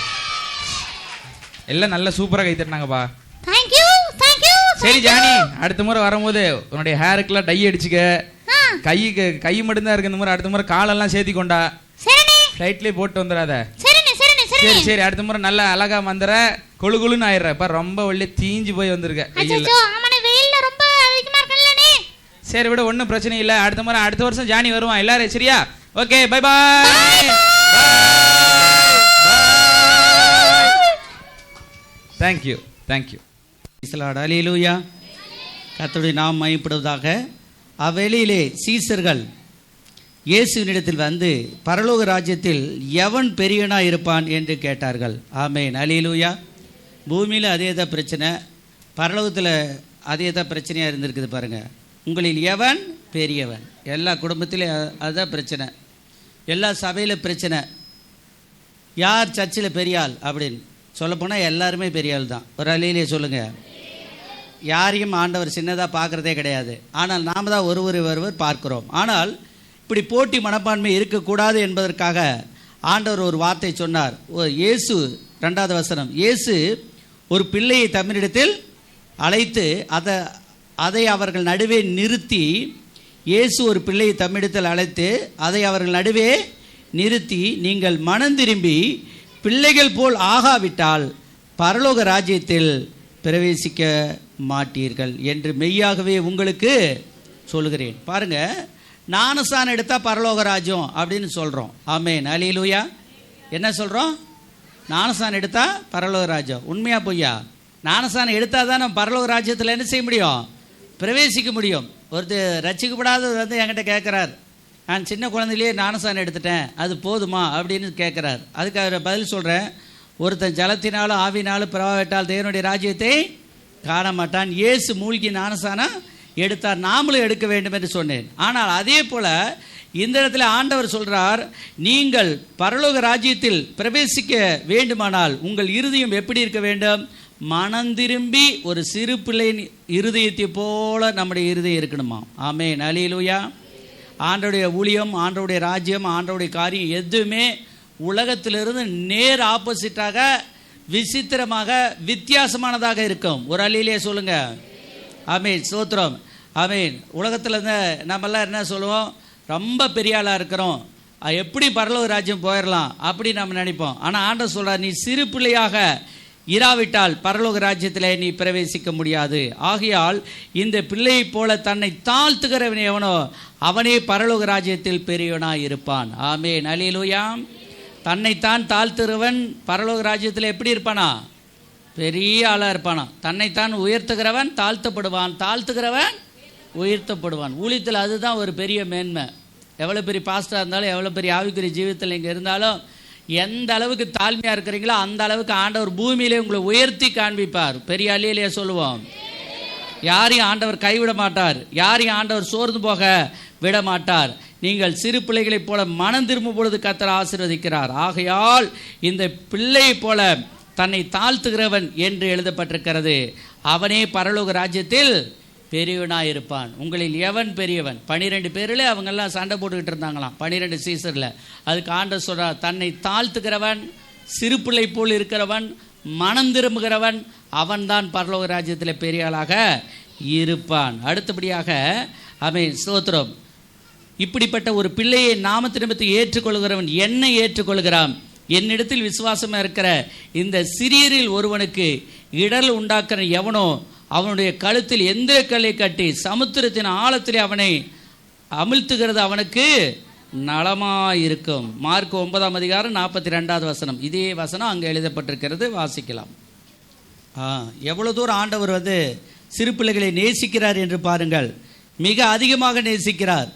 எல்லாம் நல்ல சூப்பரா கை தட்டனாங்கப்பா. Thank you. சரி ஜானி, அடுத்த முறை வரும்போது உன்னுடைய ஹேருக்குலாம் டை அடிச்சுக்க. கை மட்டும் தான் இருக்கு இந்த முறை. அடுத்த முறை காலெல்லாம் சேர்த்தி கொண்டா. சரிண்ணே. ஃப்ளைட்லயே போட்டு வந்துடாத. சரி. அடுத்த முறை நல்லா அழகா வந்துற. கொழுன்னு ஆயிடுற. இப்ப ரொம்ப ஒல்லிய தீஞ்சு போய் வந்திருக்க. அச்சச்சோ, ஆமாண்ணே வெயில்ல ரொம்ப அதிகமா இருக்கலனே. சரி விட, ஒன்றும் பிரச்சனை இல்லை. அடுத்த வருஷம் ஜானி வருவான் எல்லாரும். சரியா? Okay, bye. தேங்க்யூ. அல்லேலூயா. கர்த்தருடைய நாமம் மகிமைப்படுவதாக. அவ்வெளியிலே சீசர்கள் இயேசுவினிடத்தில் வந்து பரலோக ராஜ்யத்தில் எவன் பெரியவனா இருப்பான் என்று கேட்டார்கள். ஆமென். அல்லேலூயா. பூமியில் அதே தான் பிரச்சனை, பரலோகத்தில் அதே தான் பிரச்சனையாக இருந்திருக்குது பாருங்க. உங்களில் எவன் பெரியவன்? எல்லா குடும்பத்திலையும் அதுதான் பிரச்சனை. எல்லா சபையில் பிரச்சனை. யார் சர்ச்சில் பெரியாள் அப்படின்னு சொல்லப்போனால் எல்லாருமே பெரியாள் தான். ஒரு அலையிலே சொல்லுங்கள். யாரையும் ஆண்டவர் சின்னதாக பார்க்குறதே கிடையாது. ஆனால் நாம் தான் ஒருவர் பார்க்கிறோம். ஆனால் இப்படி போட்டி மனப்பான்மை இருக்கக்கூடாது என்பதற்காக ஆண்டவர் ஒரு வார்த்தை சொன்னார். இயேசு 2வது வசனம், இயேசு ஒரு பிள்ளையை தம்மிடத்தில் அழைத்து அதை அவர்கள் நடுவே நிறுத்தி, இயேசு ஒரு பிள்ளையை தம்மிடத்தில் அழைத்து அதை அவர்கள் நடுவே நிறுத்தி, நீங்கள் மனம் திரும்பி பிள்ளைகள் போல் ஆகாவிட்டால் பரலோக ராஜ்யத்தில் பிரவேசிக்க மாட்டீர்கள் என்று மெய்யாகவே உங்களுக்கு சொல்லுகிறேன். பாருங்க, ஞானஸ்நானம் எடுத்தா பரலோக ராஜ்யம் அப்படின்னு சொல்றோம். ஆமென். அல்லேலூயா. என்ன சொல்றோம்? ஞானஸ்நானம் எடுத்தா பரலோக ராஜ்யம். உண்மையா பொய்யா? ஞானஸ்நானம் எடுத்தா தான் நம்ம பரலோக ராஜ்யத்தில் என்ன செய்ய முடியும்? பிரவேசிக்க முடியும். ஒருத்தர் ரட்சிக்கப்படாதவர் வந்து என்கிட்ட கேட்குறார், நான் சின்ன குழந்தையிலேயே ஞானஸ்நானம் எடுத்துட்டேன், அது போதுமா அப்படின்னு கேட்குறார். அதுக்கு அவர் பதில் சொல்கிறேன், ஒருத்தன் ஜலத்தினாலும் ஆவினாலும் பிரவாவிட்டால் தேவனுடைய ராஜ்யத்தை காண மாட்டான். இயேசு மூழ்கி ஞானஸ்நானம் எடுத்தார், நாமளும் எடுக்க வேண்டும் என்று சொன்னேன். ஆனால் அதே போல இந்த இடத்துல ஆண்டவர் சொல்றார், நீங்கள் பரலோக ராஜ்யத்தில் பிரவேசிக்க வேண்டுமானால் உங்கள் இருதயம் எப்படி இருக்க வேண்டும்? மனம் திரும்பி ஒரு சிறு பிள்ளையின் இருதயத்தை போல நம்முடைய இருதயம் இருக்கணுமா? ஆமென். அல்லேலூயா. ஆண்டவருடைய ஊழியம், ஆண்டவருடைய ராஜ்யம், ஆண்டவருடைய காரியம் எதுவுமே உலகத்திலிருந்து நேர் ஆப்போசிட்டாக, விசித்திரமாக, வித்தியாசமானதாக இருக்கும். ஒரு அல்லேலூயா சொல்லுங்க. ஆமென். ஸ்தோத்திரம். ஆமென். உலகத்தில் இருந்து நம்மெல்லாம் என்ன சொல்லுவோம்? ரொம்ப பெரிய ஆளாக இருக்கிறோம், எப்படி பரலோக ராஜ்யம் போயிடலாம் அப்படி நம்ம நினைப்போம். ஆனால் ஆண்டவர் சொல்றார், நீ சிறு பிள்ளையாக இராவிட்டால் பரலோக ராஜ்யத்தில் நீ பிரவேசிக்க முடியாது. ஆகையால் இந்த பிள்ளையை போல தன்னை தாழ்த்துகிறவன் எவனோ அவனே பரலோக ராஜ்யத்தில் பெரியவனாய் இருப்பான். ஆமென். அல்லேலூயா. தன்னைத்தான் தாழ்த்துகிறவன் பரலோக ராஜ்யத்தில் எப்படி இருப்பானா? பெரிய ஆளாக இருப்பானா. தன்னைத்தான் உயர்த்துகிறவன் தாழ்த்தப்படுவான், தாழ்த்துகிறவன் உயர்த்தப்படுவான். ஊழியத்தில் அதுதான் ஒரு பெரிய மேன்மை. எவ்வளோ பெரிய பாஸ்டராக இருந்தாலும், எவ்வளோ பெரிய ஆவிக்குரிய ஜீவிதத்தில் இங்கே இருந்தாலும், எந்த அளவுக்கு தாழ்மையாக இருக்கிறீங்களோ அந்த அளவுக்கு ஆண்டவர் பூமியிலே உங்களை உயர்த்தி காண்பிப்பார். பெரிய அல்லேலூயா சொல்லுவோம். யாரையும் ஆண்டவர் கைவிட மாட்டார், யாரையும் ஆண்டவர் சோர்ந்து போக விட மாட்டார். நீங்கள் சிறு பிள்ளைகளைப் போல மனம் திரும்பும் பொழுது கர்த்தர் ஆசீர்வதிக்கிறார். ஆகையால் இந்த பிள்ளையைப் போல தன்னை தாழ்த்துகிறவன் என்று எழுதப்பட்டிருக்கிறது, அவனே பரலோக ராஜ்யத்தில் பெரியவனாக இருப்பான். உங்களில் எவன் பெரியவன்? 12 பேரில் அவங்கெல்லாம் சண்டை போட்டுக்கிட்டு இருந்தாங்களாம், 12 சீசரில். அதுக்கு ஆண்டவர் சொல்றார், தன்னை தாழ்த்துகிறவன், சிறு பிள்ளை போல் இருக்கிறவன், மனம் திரும்புகிறவன், அவன்தான் பரலோக ராஜ்யத்தில் பெரிய ஆளாக இருப்பான். அடுத்தபடியாக ஆமென் ஸ்தோத்திரம், இப்படிப்பட்ட ஒரு பிள்ளையை நாமத்து நிமித்தம் ஏற்றுக்கொள்கிறவன் என்னை ஏற்றுக்கொள்கிறான். என்னிடத்தில் விசுவாசமாக இருக்கிற இந்த சிறியரில் ஒருவனுக்கு இடர் உண்டாக்குற எவனோ அவனுடைய கழுத்தில் எந்திர கல்லை கட்டி சமுத்திரத்தின் ஆழத்திலே அவனை அமிழ்த்துகிறது அவனுக்கு நலமாயிருக்கும். மார்க் 9:42 இதே வசனம் அங்கே எழுதப்பட்டிருக்கிறது, வாசிக்கலாம். எவ்வளோ தூரம் ஆண்டவர் சிறு பிள்ளைகளை நேசிக்கிறார் என்று பாருங்கள். மிக அதிகமாக நேசிக்கிறார்.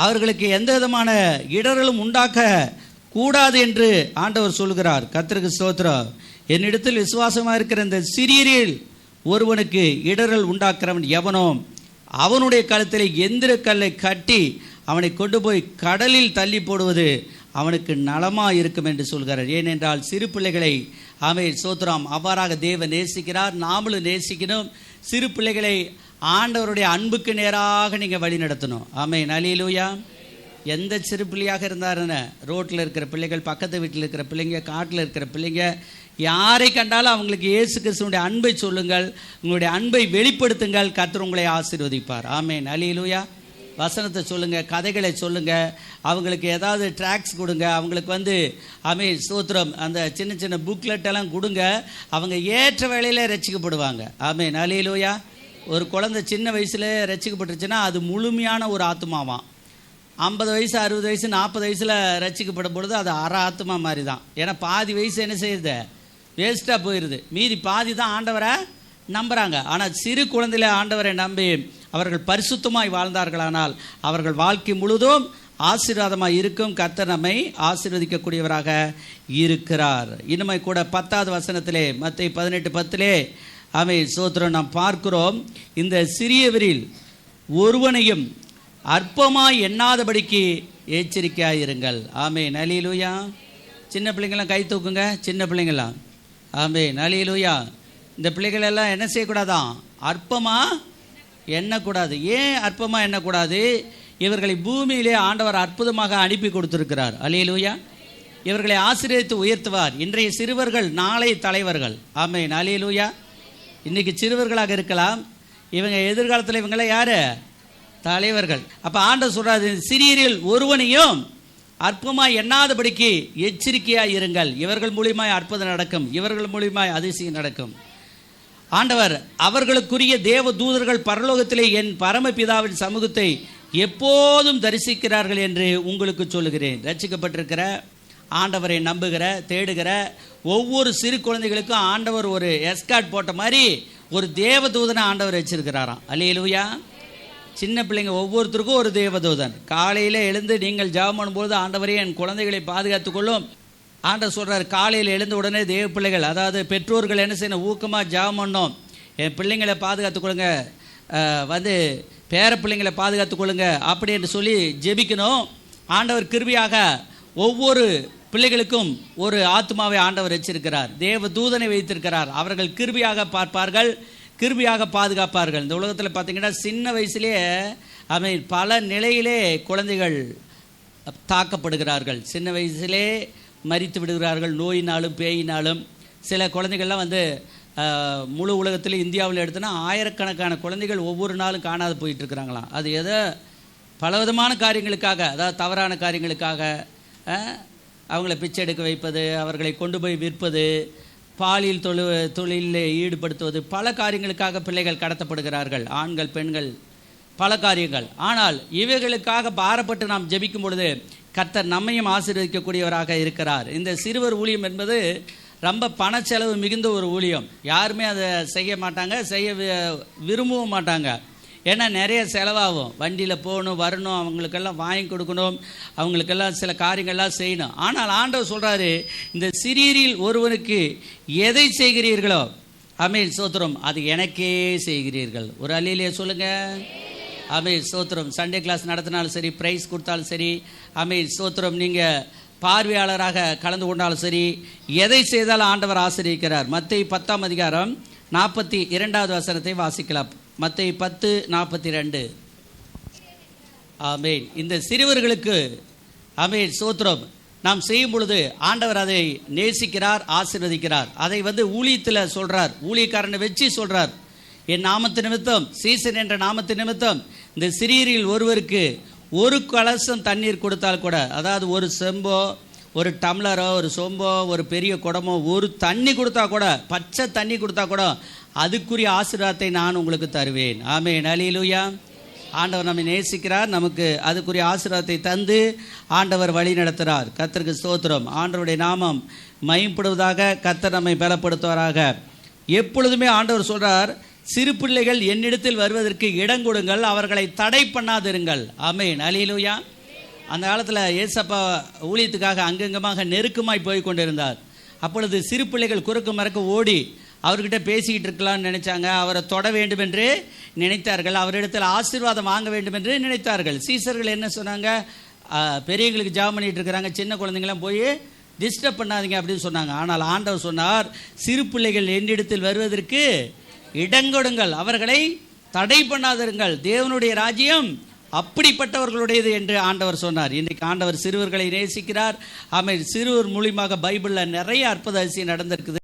அவர்களுக்கு எந்த விதமான இடர்களும் உண்டாக்க கூடாது என்று ஆண்டவர் சொல்கிறார். கர்த்தருக்கு ஸ்தோத்திரம். என்னிடத்தில் விசுவாசமாக இருக்கிற இந்த சிறியரில் ஒருவனுக்கு இடர்கள் உண்டாக்குறவன் எவனோ அவனுடைய கழுத்தில் எந்திர கல்லை கட்டி அவனை கொண்டு போய் கடலில் தள்ளி போடுவது அவனுக்கு நலமாக இருக்கும் என்று சொல்கிறார். ஏனென்றால் சிறு பிள்ளைகளை ஆமென் ஸ்தோத்திரம் அவ்வாறாக தேவன் நேசிக்கிறார். நாமளும் நேசிக்கணும். சிறு பிள்ளைகளை ஆண்டவருடைய அன்புக்கு நேராக நீங்கள் வழி நடத்தணும். ஆமென் அல்லேலூயா. எந்த சிறு பிள்ளையாக இருந்தாருன்னு, ரோட்டில் இருக்கிற பிள்ளைகள், பக்கத்து வீட்டில் இருக்கிற பிள்ளைங்க, காட்டில் இருக்கிற பிள்ளைங்க, யாரை கண்டாலும் அவங்களுக்கு இயேசு கிறிஸ்துவுடைய அன்பை சொல்லுங்கள், உங்களுடைய அன்பை வெளிப்படுத்துங்கள். கர்த்தர் உங்களை ஆசீர்வதிப்பார். ஆமென் அல்லேலூயா. வசனத்தை சொல்லுங்கள், கதைகளை சொல்லுங்கள், அவங்களுக்கு ஏதாவது ட்ராக்ஸ் கொடுங்க, அவங்களுக்கு ஆமென் ஸ்தோத்திரம் அந்த சின்ன சின்ன புக்லெட் எல்லாம் கொடுங்க. அவங்க ஏற்ற வேளையில் ரட்சிக்கப்படுவாங்க. ஆமென் அல்லேலூயா. ஒரு குழந்தை சின்ன வயசில் ரட்சிக்கப்பட்டுருச்சுன்னா அது முழுமையான ஒரு ஆத்மாவாம். 50 வயசு 60 வயசு 40 வயசில் ரட்சிக்கப்படும் பொழுது அது அரை ஆத்மா மாதிரி தான். ஏன்னா பாதி வயசு என்ன செய்யுது, வேஸ்ட்டாக போயிடுது. மீதி பாதி தான் ஆண்டவரை நம்புகிறாங்க. ஆனால் சிறு குழந்தையில ஆண்டவரை நம்பி அவர்கள் பரிசுத்தமாய் வாழ்ந்தார்களானால் அவர்கள் வாழ்க்கை முழுதும் ஆசீர்வாதமாக இருக்கும். கர்த்தர் நம்மை ஆசீர்வதிக்கக்கூடியவராக இருக்கிறார். இனிமே கூட 10வது வசனத்திலே மத்தேயு 18:10 ஆமென் ஸ்தோத்திரம் நாம் பார்க்கிறோம். இந்த சிறியவரில் ஒருவனையும் அற்பமாய் எண்ணாதபடிக்கு எச்சரிக்கையாயிருங்கள். ஆமென் அல்லேலூயா. சின்ன பிள்ளைங்களாம் கை தூக்குங்க, சின்ன பிள்ளைங்களாம். ஆமென் அல்லேலூயா. இந்த பிள்ளைகளெல்லாம் என்ன செய்யக்கூடாதான், அற்பமாக எண்ணக்கூடாது. ஏன் அற்பமாக எண்ணக்கூடாது? இவர்களை பூமியிலே ஆண்டவர் அற்புதமாக அனுப்பி கொடுத்திருக்கிறார். அல்லேலூயா. இவர்களை ஆசீர்வதித்து உயர்த்துவார். இன்றைய சிறுவர்கள் நாளை தலைவர்கள். ஆமென் அல்லேலூயா. இன்னைக்கு சிறுவர்களாக இருக்கலாம், இவங்க எதிர்காலத்தில் இவங்கள யாரு, தலைவர்கள். அப்போ ஆண்டவர் சொல்றாரு, சிறியரில் ஒருவனையும் அற்பமாய் எண்ணாதபடிக்கு எச்சரிக்கையாக இருங்கள். இவர்கள் மூலியமாய் அற்புதம் நடக்கும், இவர்கள் மூலியமாய் அதிசயம் நடக்கும். ஆண்டவர் அவர்களுக்குரிய தேவ தூதர்கள் பரலோகத்திலே என் பரமபிதாவின் சமூகத்தை எப்போதும் தரிசிக்கிறார்கள் என்று உங்களுக்கு சொல்லுகிறேன். ரட்சிக்கப்பட்டிருக்கிற ஆண்டவரை நம்புகிற தேடுகிற ஒவ்வொரு சிறு குழந்தைகளுக்கும் ஆண்டவர் ஒரு எஸ்கார்ட் போட்ட மாதிரி ஒரு தேவதூதனை ஆண்டவர் வச்சிருக்கிறாராம். அல்லேலூயா. சின்ன பிள்ளைங்க ஒவ்வொருத்தருக்கும் ஒரு தேவதூதன். காலையில் எழுந்து நீங்கள் ஜெபம் பண்ணும்போது ஆண்டவரே என் குழந்தைகளை பாதுகாத்துக்கொள்ளும். ஆண்டவர் சொல்கிறார், காலையில் எழுந்த உடனே தேவ பிள்ளைகள், அதாவது பெற்றோர்கள் என்ன செய்யணும், ஊக்கமாக ஜெபம் பண்ணோம். என் பிள்ளைங்களை பாதுகாத்துக்கொள்ளுங்க, பேர பிள்ளைங்களை பாதுகாத்துக்கொள்ளுங்க அப்படி என்று சொல்லி ஜெபிக்கணும். ஆண்டவர் கிருபையாக ஒவ்வொரு பிள்ளைகளுக்கும் ஒரு ஆத்மாவை ஆண்டவர் வச்சிருக்கிறார், தேவ தூதனை வைத்திருக்கிறார். அவர்கள் கிருபையாக பார்ப்பார்கள், கிருபையாக பாதுகாப்பார்கள். இந்த உலகத்தில் பார்த்தீங்கன்னா சின்ன வயசுலேயே பல நிலையிலே குழந்தைகள் தாக்கப்படுகிறார்கள். சின்ன வயசுலே மரித்து விடுகிறார்கள், நோயினாலும் பேயினாலும். சில குழந்தைகள்லாம் முழு உலகத்தில் இந்தியாவில் எடுத்தோன்னா ஆயிரக்கணக்கான குழந்தைகள் ஒவ்வொரு நாளும் காணாது போயிட்டு இருக்கிறாங்களாம். அது ஏதோ பலவிதமான காரியங்களுக்காக, அதாவது தவறான காரியங்களுக்காக அவங்கள பிச்சை எடுக்க வைப்பது, அவர்களை கொண்டு போய் விற்பது, பாலியல் தொழிலில் ஈடுபடுத்துவது, பல காரியங்களுக்காக பிள்ளைகள் கடத்தப்படுகிறார்கள், ஆண்கள் பெண்கள், பல காரியங்கள். ஆனால் இவைகளுக்காக பாரப்பட்டு நாம் ஜெபிக்கும் பொழுது கர்த்தர் நம்மையும் ஆசீர்வதிக்கக்கூடியவராக இருக்கிறார். இந்த சிறுவர் ஊழியம் என்பது ரொம்ப பணச்செலவு மிகுந்த ஒரு ஊழியம். யாருமே அதை செய்ய மாட்டாங்க, செய்ய விரும்பவும் மாட்டாங்க. ஏன்னா நிறைய செலவாகும். வண்டியில் போகணும் வரணும், அவங்களுக்கெல்லாம் வாங்கி கொடுக்கணும், அவங்களுக்கெல்லாம் சில காரியங்கள்லாம் செய்யணும். ஆனால் ஆண்டவர் சொல்கிறாரு, இந்த சிறியரில் ஒருவனுக்கு எதை செய்கிறீர்களோ ஆமென் ஸ்தோத்திரம் அது எனக்கே செய்கிறீர்கள். ஒரு அல்லேலூயா சொல்லுங்கள். ஆமென் ஸ்தோத்திரம். சண்டே கிளாஸ் நடத்தினாலும் சரி, ப்ரைஸ் கொடுத்தாலும் சரி, ஆமென் ஸ்தோத்திரம், நீங்கள் பார்வையாளராக கலந்து கொண்டாலும் சரி, எதை செய்தாலும் ஆண்டவர் ஆசீர்வதிக்கிறார். மத்தேயு 10:42 வசனத்தை வாசிக்கலாம். மத்தேயு 10:42. ஆமென். இந்த சிறுவர்களுக்கு ஆமென் ஸ்தோத்திரம் நாம் செய்யும் பொழுது ஆண்டவர் அதை நேசிக்கிறார், ஆசீர்வதிக்கிறார். அதை ஊழியத்தில் சொல்றார், ஊழியக்காரனை வச்சு சொல்றார். என் நாமத்து நிமித்தம், சீசன் என்ற நாமத்து நிமித்தம் இந்த சிறியரில் ஒருவருக்கு ஒரு கலசம் தண்ணீர் கொடுத்தால் கூட, அதாவது ஒரு செம்போ, ஒரு டம்ளரோ, ஒரு சொம்போ, ஒரு பெரிய குடமோ, ஒரு தண்ணி கொடுத்தா கூட, பச்சை தண்ணி கொடுத்தா கூட அதுக்குரிய ஆசீர்வாதத்தை நான் உங்களுக்கு தருவேன். ஆமென், அல்லேலூயா. ஆண்டவர் நம்மை நேசிக்கிறார், நமக்கு அதுக்குரிய ஆசீர்வாதத்தை தந்து ஆண்டவர் வழி நடத்துகிறார். கர்த்தருக்கு ஸ்தோத்திரம். ஆண்டவருடைய நாமம் மகிமைப்படுவதாக. கர்த்தர் நம்மை பலப்படுத்துவாராக. எப்பொழுதுமே ஆண்டவர் சொல்றார், சிறு பிள்ளைகள் என்னிடத்தில் வருவதற்கு இடம் கொடுங்கள், அவர்களை தடை பண்ணாதிருங்கள். ஆமென், அல்லேலூயா. அந்த காலத்தில் ஏசப்பா ஊழியத்துக்காக அங்கங்கமாக நெருக்கமாய் போய் கொண்டிருந்தார். அப்பொழுது சிறு பிள்ளைகள் குறுக்கு மறக்க ஓடி அவர்கிட்ட பேசிக்கிட்டு இருக்கலாம்னு நினைச்சாங்க. அவரை தொட வேண்டும் என்று நினைத்தார்கள், அவரிடத்தில் ஆசீர்வாதம் வாங்க வேண்டும் என்று நினைத்தார்கள். சீசர்கள் என்ன சொன்னாங்க? பெரியவங்களுக்கு ஜாப் பண்ணிட்டு இருக்கிறாங்க, சின்ன குழந்தைங்களாம் போய் டிஸ்டர்ப் பண்ணாதீங்க அப்படின்னு சொன்னாங்க. ஆனால் ஆண்டவர் சொன்னார், சிறு பிள்ளைகள் என்னிடத்தில் வருவதற்கு இடங்கொடுங்கள், அவர்களை தடை பண்ணாதிருங்கள், தேவனுடைய ராஜ்யம் அப்படிப்பட்டவர்களுடையது என்று ஆண்டவர் சொன்னார். இன்றைக்கு ஆண்டவர் சிறுவர்களை நேசிக்கிறார். ஆமென். சிறுவர் மூலியமாக பைபிளில் நிறைய அற்புத அதிசயம் நடந்திருக்குது.